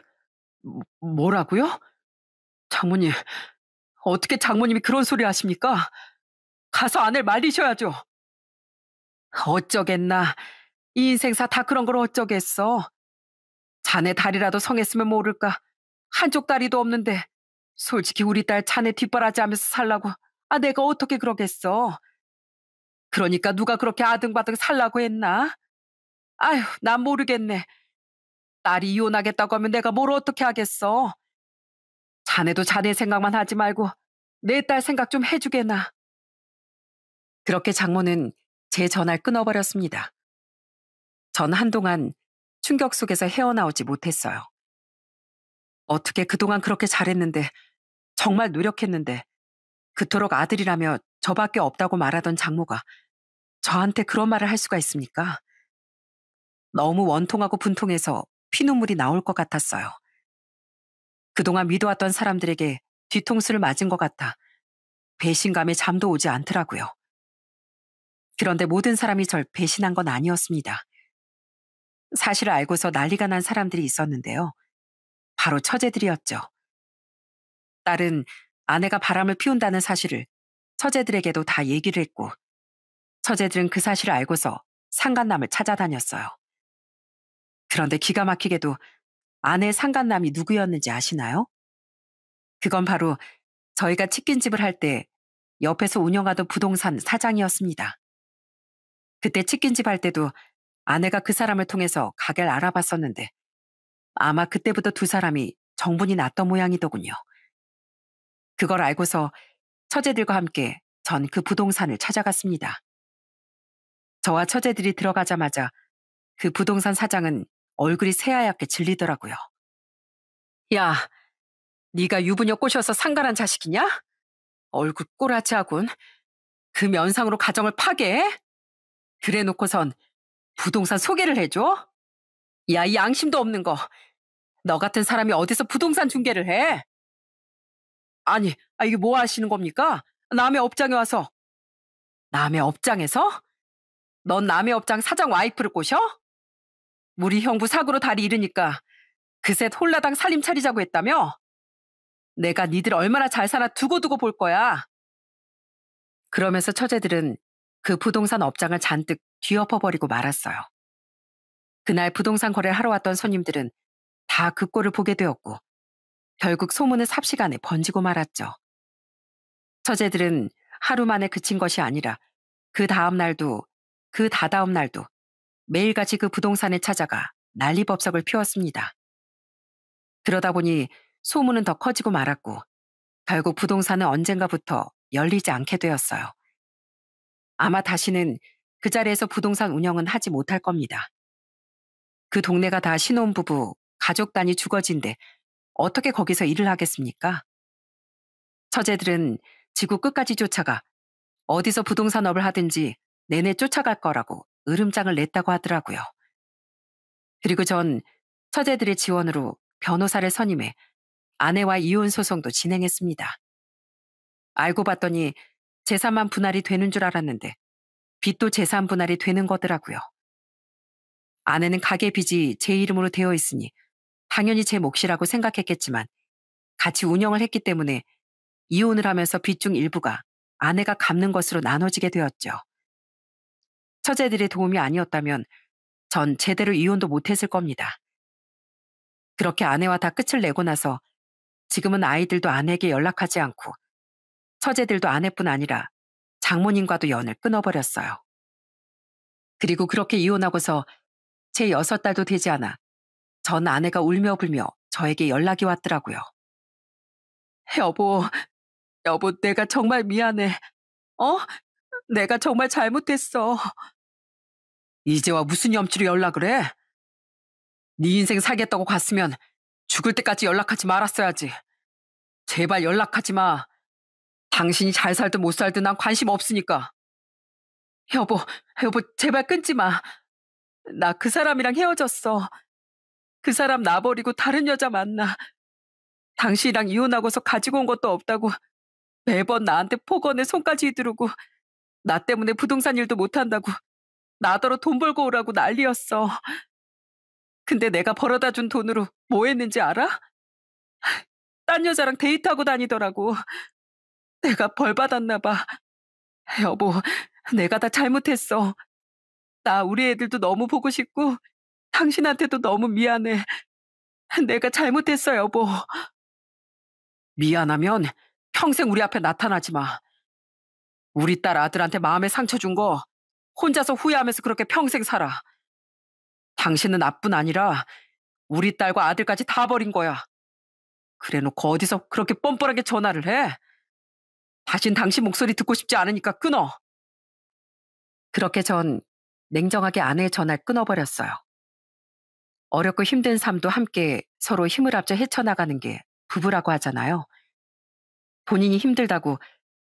뭐라고요? 장모님, 어떻게 장모님이 그런 소리 하십니까? 가서 아내를 말리셔야죠. 어쩌겠나. 이 인생사 다 그런 걸 어쩌겠어. 자네 다리라도 성했으면 모를까. 한쪽 다리도 없는데 솔직히 우리 딸 자네 뒷바라지 하면서 살라고. 내가 어떻게 그러겠어. 그러니까 누가 그렇게 아등바등 살라고 했나? 아휴, 난 모르겠네. 딸이 이혼하겠다고 하면 내가 뭘 어떻게 하겠어. 자네도 자네 생각만 하지 말고 내 딸 생각 좀 해주게나. 그렇게 장모는 제 전화를 끊어버렸습니다. 전 한동안 충격 속에서 헤어나오지 못했어요. 어떻게 그동안 그렇게 잘했는데, 정말 노력했는데, 그토록 아들이라며 저밖에 없다고 말하던 장모가 저한테 그런 말을 할 수가 있습니까? 너무 원통하고 분통해서 피눈물이 나올 것 같았어요. 그동안 믿어왔던 사람들에게 뒤통수를 맞은 것 같아 배신감에 잠도 오지 않더라고요. 그런데 모든 사람이 절 배신한 건 아니었습니다. 사실을 알고서 난리가 난 사람들이 있었는데요. 바로 처제들이었죠. 딸은 아내가 바람을 피운다는 사실을 처제들에게도 다 얘기를 했고, 처제들은 그 사실을 알고서 상간남을 찾아다녔어요. 그런데 기가 막히게도 아내의 상간남이 누구였는지 아시나요? 그건 바로 저희가 치킨집을 할 때 옆에서 운영하던 부동산 사장이었습니다. 그때 치킨집 할 때도 아내가 그 사람을 통해서 가게를 알아봤었는데 아마 그때부터 두 사람이 정분이 났던 모양이더군요. 그걸 알고서 처제들과 함께 전 그 부동산을 찾아갔습니다. 저와 처제들이 들어가자마자 그 부동산 사장은 얼굴이 새하얗게 질리더라고요. 야, 네가 유부녀 꼬셔서 상간한 자식이냐? 얼굴 꼬라지하군. 그 면상으로 가정을 파괴해? 그래 놓고선 부동산 소개를 해줘? 야, 이 양심도 없는 거. 너 같은 사람이 어디서 부동산 중개를 해? 아니, 이게 뭐 하시는 겁니까? 남의 업장에 와서. 남의 업장에서? 넌 남의 업장 사장 와이프를 꼬셔? 우리 형부 사고로 다리 잃으니까 그셋 홀라당 살림 차리자고 했다며? 내가 니들 얼마나 잘 사나 두고두고 볼 거야. 그러면서 처제들은 그 부동산 업장을 잔뜩 뒤엎어버리고 말았어요. 그날 부동산 거래를 하러 왔던 손님들은 다 그 꼴을 보게 되었고 결국 소문은 삽시간에 번지고 말았죠. 처제들은 하루 만에 그친 것이 아니라 그 다음 날도 그 다다음 날도 매일같이 그 부동산에 찾아가 난리법석을 피웠습니다. 그러다 보니 소문은 더 커지고 말았고 결국 부동산은 언젠가부터 열리지 않게 되었어요. 아마 다시는 그 자리에서 부동산 운영은 하지 못할 겁니다. 그 동네가 다 신혼부부, 가족 단위 주거지인데 어떻게 거기서 일을 하겠습니까? 처제들은 지구 끝까지 쫓아가 어디서 부동산업을 하든지 내내 쫓아갈 거라고 으름장을 냈다고 하더라고요. 그리고 전 처제들의 지원으로 변호사를 선임해 아내와 이혼 소송도 진행했습니다. 알고 봤더니 재산만 분할이 되는 줄 알았는데 빚도 재산 분할이 되는 거더라고요. 아내는 가게 빚이 제 이름으로 되어 있으니 당연히 제 몫이라고 생각했겠지만 같이 운영을 했기 때문에 이혼을 하면서 빚 중 일부가 아내가 갚는 것으로 나눠지게 되었죠. 처제들의 도움이 아니었다면 전 제대로 이혼도 못했을 겁니다. 그렇게 아내와 다 끝을 내고 나서 지금은 아이들도 아내에게 연락하지 않고 처제들도 아내뿐 아니라 장모님과도 연을 끊어버렸어요. 그리고 그렇게 이혼하고서 제 6달도 되지 않아 전 아내가 울며 불며 저에게 연락이 왔더라고요. 여보, 여보, 내가 정말 미안해. 어? 내가 정말 잘못했어. 이제와 무슨 염치로 연락을 해? 네 인생 살겠다고 갔으면 죽을 때까지 연락하지 말았어야지. 제발 연락하지 마. 당신이 잘 살든 못 살든 난 관심 없으니까. 여보, 여보, 제발 끊지 마. 나 그 사람이랑 헤어졌어. 그 사람 놔버리고 다른 여자 만나. 당신이랑 이혼하고서 가지고 온 것도 없다고 매번 나한테 폭언에 손까지 휘두르고 나 때문에 부동산 일도 못한다고 나더러 돈 벌고 오라고 난리였어. 근데 내가 벌어다 준 돈으로 뭐 했는지 알아? 딴 여자랑 데이트하고 다니더라고. 내가 벌 받았나 봐. 여보, 내가 다 잘못했어. 나 우리 애들도 너무 보고 싶고 당신한테도 너무 미안해. 내가 잘못했어, 여보. 미안하면 평생 우리 앞에 나타나지 마. 우리 딸 아들한테 마음에 상처 준 거 혼자서 후회하면서 그렇게 평생 살아. 당신은 나뿐 아니라 우리 딸과 아들까지 다 버린 거야. 그래놓고 어디서 그렇게 뻔뻔하게 전화를 해? 다신 당신 목소리 듣고 싶지 않으니까 끊어. 그렇게 전 냉정하게 아내의 전화를 끊어버렸어요. 어렵고 힘든 삶도 함께 서로 힘을 합쳐 헤쳐나가는 게 부부라고 하잖아요. 본인이 힘들다고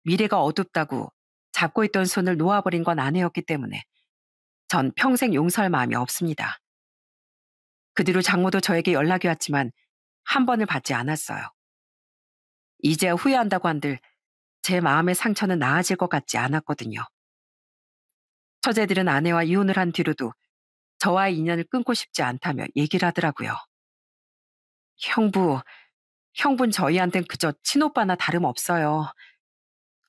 미래가 어둡다고 잡고 있던 손을 놓아버린 건 아내였기 때문에 전 평생 용서할 마음이 없습니다. 그 뒤로 장모도 저에게 연락이 왔지만 한 번을 받지 않았어요. 이제야 후회한다고 한들 제 마음의 상처는 나아질 것 같지 않았거든요. 처제들은 아내와 이혼을 한 뒤로도 저와의 인연을 끊고 싶지 않다며 얘기를 하더라고요. 형부는 저희한텐 그저 친오빠나 다름없어요.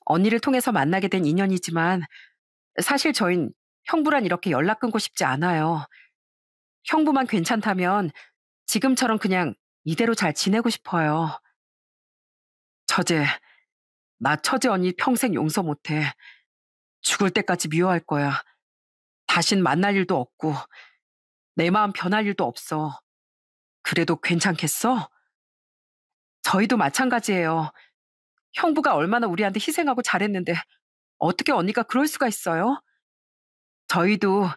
언니를 통해서 만나게 된 인연이지만 사실 저흰 형부란 이렇게 연락 끊고 싶지 않아요. 형부만 괜찮다면 지금처럼 그냥 이대로 잘 지내고 싶어요. 처제, 나 처제 언니 평생 용서 못해. 죽을 때까지 미워할 거야. 다신 만날 일도 없고 내 마음 변할 일도 없어. 그래도 괜찮겠어? 저희도 마찬가지예요. 형부가 얼마나 우리한테 희생하고 잘했는데 어떻게 언니가 그럴 수가 있어요? 저희도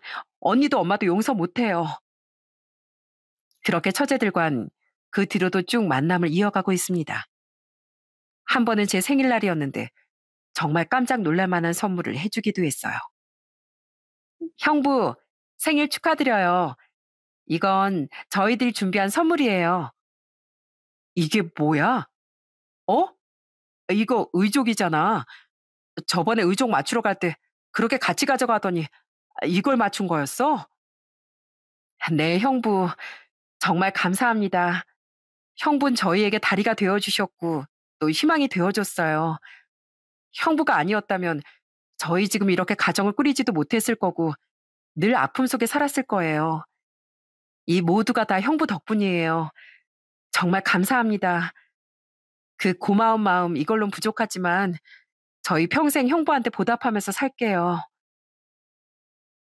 언니도 엄마도 용서 못해요. 그렇게 처제들과는 그 뒤로도 쭉 만남을 이어가고 있습니다. 한 번은 제 생일날이었는데 정말 깜짝 놀랄 만한 선물을 해주기도 했어요. 형부, 생일 축하드려요. 이건 저희들이 준비한 선물이에요. 이게 뭐야? 어? 이거 의족이잖아. 저번에 의족 맞추러 갈 때 그렇게 같이 가져가더니 이걸 맞춘 거였어? 네, 형부. 정말 감사합니다. 형부는 저희에게 다리가 되어 주셨고 또 희망이 되어 줬어요. 형부가 아니었다면 저희 지금 이렇게 가정을 꾸리지도 못했을 거고 늘 아픔 속에 살았을 거예요. 이 모두가 다 형부 덕분이에요. 정말 감사합니다. 그 고마운 마음 이걸론 부족하지만 저희 평생 형부한테 보답하면서 살게요.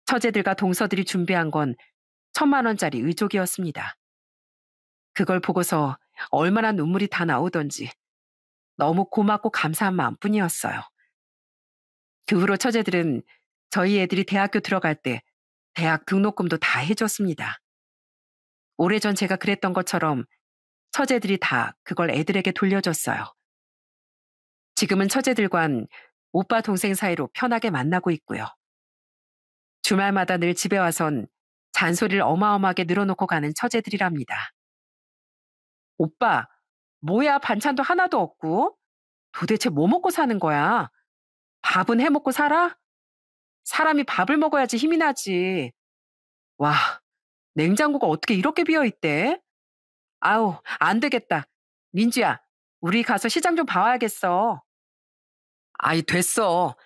처제들과 동서들이 준비한 건 1,000만 원짜리 의족이었습니다. 그걸 보고서 얼마나 눈물이 다 나오던지 너무 고맙고 감사한 마음뿐이었어요. 그 후로 처제들은 저희 애들이 대학교 들어갈 때 대학 등록금도 다 해줬습니다. 오래전 제가 그랬던 것처럼 처제들이 다 그걸 애들에게 돌려줬어요. 지금은 처제들과는 오빠 동생 사이로 편하게 만나고 있고요. 주말마다 늘 집에 와선 잔소리를 어마어마하게 늘어놓고 가는 처제들이랍니다. 오빠, 뭐야 반찬도 하나도 없고? 도대체 뭐 먹고 사는 거야? 밥은 해 먹고 살아? 사람이 밥을 먹어야지 힘이 나지. 와, 냉장고가 어떻게 이렇게 비어 있대? 아우, 안 되겠다. 민주야, 우리 가서 시장 좀 봐와야겠어. 아이, 됐어.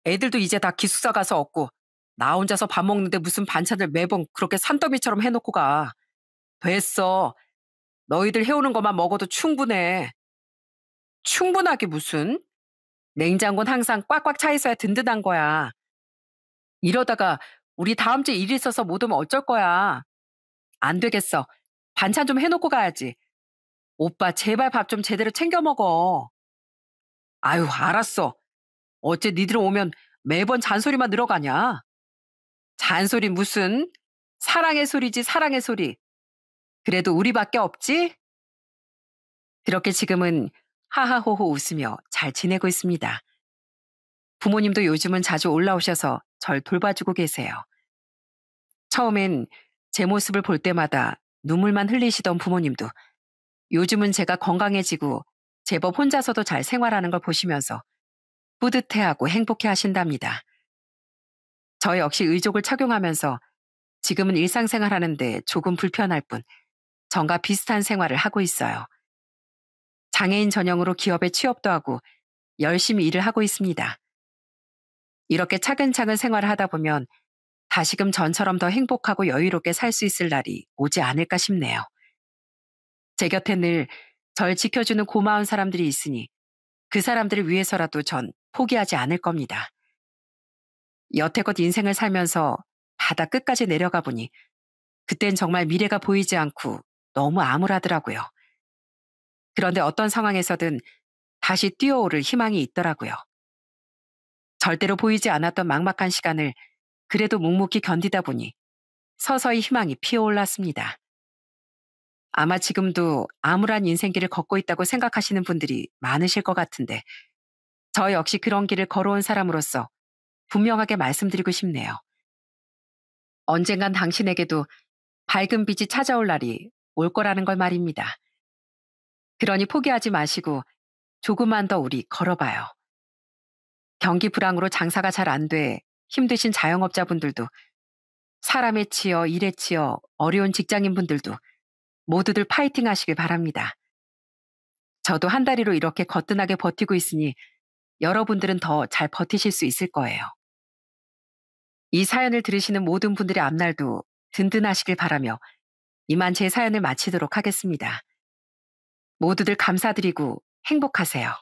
애들도 이제 다 기숙사 가서 없고, 나 혼자서 밥 먹는데 무슨 반찬을 매번 그렇게 산더미처럼 해놓고 가. 됐어. 너희들 해오는 것만 먹어도 충분해. 충분하게 무슨? 냉장고는 항상 꽉꽉 차 있어야 든든한 거야. 이러다가 우리 다음 주에 일 있어서 못 오면 어쩔 거야. 안 되겠어. 반찬 좀 해놓고 가야지. 오빠 제발 밥 좀 제대로 챙겨 먹어. 아유, 알았어. 어째 니들 오면 매번 잔소리만 늘어가냐? 잔소리 무슨? 사랑의 소리지, 사랑의 소리. 그래도 우리밖에 없지? 그렇게 지금은 하하호호 웃으며 잘 지내고 있습니다. 부모님도 요즘은 자주 올라오셔서 절 돌봐주고 계세요. 처음엔 제 모습을 볼 때마다 눈물만 흘리시던 부모님도 요즘은 제가 건강해지고 제법 혼자서도 잘 생활하는 걸 보시면서 뿌듯해하고 행복해 하신답니다. 저 역시 의족을 착용하면서 지금은 일상생활 하는데 조금 불편할 뿐 전과 비슷한 생활을 하고 있어요. 장애인 전용으로 기업에 취업도 하고 열심히 일을 하고 있습니다. 이렇게 차근차근 생활을 하다 보면 다시금 전처럼 더 행복하고 여유롭게 살 수 있을 날이 오지 않을까 싶네요. 제 곁에 늘 절 지켜주는 고마운 사람들이 있으니 그 사람들을 위해서라도 전 포기하지 않을 겁니다. 여태껏 인생을 살면서 바다 끝까지 내려가 보니 그땐 정말 미래가 보이지 않고 너무 암울하더라고요. 그런데 어떤 상황에서든 다시 뛰어오를 희망이 있더라고요. 절대로 보이지 않았던 막막한 시간을 그래도 묵묵히 견디다 보니 서서히 희망이 피어올랐습니다. 아마 지금도 암울한 인생길을 걷고 있다고 생각하시는 분들이 많으실 것 같은데 저 역시 그런 길을 걸어온 사람으로서 분명하게 말씀드리고 싶네요. 언젠간 당신에게도 밝은 빛이 찾아올 날이 올 거라는 걸 말입니다. 그러니 포기하지 마시고 조금만 더 우리 걸어봐요. 경기 불황으로 장사가 잘 안 돼 힘드신 자영업자분들도 사람에 치여 일에 치여 어려운 직장인분들도 모두들 파이팅 하시길 바랍니다. 저도 한 다리로 이렇게 거뜬하게 버티고 있으니 여러분들은 더 잘 버티실 수 있을 거예요. 이 사연을 들으시는 모든 분들의 앞날도 든든하시길 바라며 이만 제 사연을 마치도록 하겠습니다. 모두들 감사드리고 행복하세요.